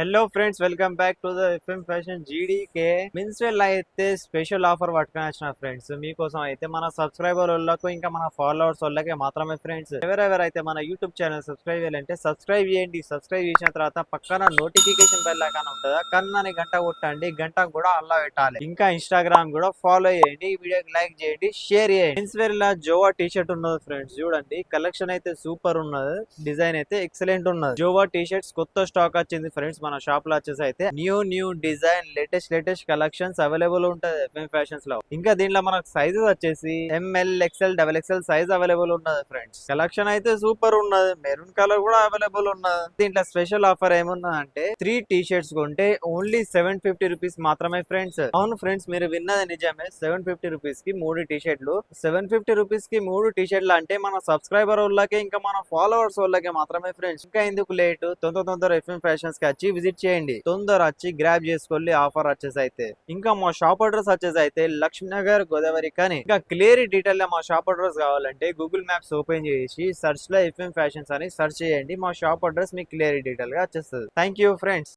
Hello friends, welcome back to the FM fashion GDK men's wear అయితే special offer పట్టుకొని వచ్చిన friends మీకోసం అయితే మన సబ్స్క్రైబర్ వాళ్ళకు ఇంకా మన ఫాలోవర్స్ వాళ్ళకి మాత్రమే ఫ్రెండ్స్. ఎవరెవరైతే మన యూట్యూబ్ ఛానల్ సబ్స్క్రైబ్ చేయాలంటే సబ్స్క్రైబ్ చేయండి. సబ్స్క్రైబ్ చేసిన తర్వాత పక్కన నోటిఫికేషన్ బెల్ ఐకాన్ ఉంటుందా, కన్నాని గంట కొట్టండి. గంట కూడా అల్లా పెట్టాలి. ఇంకా ఇన్స్టాగ్రామ్ కూడా ఫాలో చేయండి. ఈ వీడియోకి లైక్ చేయండి, షేర్ చేయండి. మెన్స్ వేర్ లా జోవా టీ షర్ట్ ఉన్నది ఫ్రెండ్స్. చూడండి, కలెక్షన్ అయితే సూపర్ ఉన్నది, డిజైన్ అయితే ఎక్సలెంట్ ఉన్నది. జోవా టీ షర్ట్స్ కొత్త స్టాక్ వచ్చింది ఫ్రెండ్స్. మన షాప్ లో వచ్చేసి అయితే new design latest collections available ఉంటది ఎఫ్ఎం ఫ్యాషన్స్ లో. ఇంకా దీంట్లో మనకు సైజెస్ వచ్చేసి ML, XL, double XL size available ఉన్నది ఫ్రెండ్స్. కలెక్షన్ అయితే సూపర్ ఉన్నది. మెరూన్ కలర్ కూడా అవైలబుల్ ఉన్నది. దీంట్లో స్పెషల్ ఆఫర్ ఏమున్నదంటే 3 టీ షర్ట్స్ కొంటే ఓన్లీ 750 రూపీస్ మాత్రమే ఫ్రెండ్స్. అవును ఫ్రెండ్స్, మీరు విన్నది నిజమే. 750 రూపీస్ కి 3 టీ షర్ట్లు. 750 రూపీస్ కి 3 టీ షర్ట్లు అంటే మన సబ్స్క్రైబర్ వాళ్ళకి ఇంకా మన ఫాలోవర్స్ వాళ్ళకి మాత్రమే ఫ్రెండ్స్. ఇంకా ఎందుకు లేట్, తొందర ఎఫ్ఎం ఫ్యాషన్స్ కి వచ్చి విజిట్ చేయండి. తొందర వచ్చి గ్రాబ్ చేసుకోండి. ఆఫర్ వచ్చేసి అయితే ఇంకా మా షాప్ అడ్రస్ వచ్చేసి అయితే లక్ష్మీనగర్, గోదావరి. కానీ ఇంకా క్లియర్ డీటెయిల్ మా షాప్ అడ్రస్ కావాలంటే గూగుల్ మ్యాప్స్ ఓపెన్ చేసి సర్చ్ లో ఎఫ్ఎం ఫ్యాషన్స్ అని సర్చ్ చేయండి. మా షాప్ అడ్రస్ మీకు క్లియర్ డీటెయిల్ గా వచ్చేస్తుంది. Thank you friends.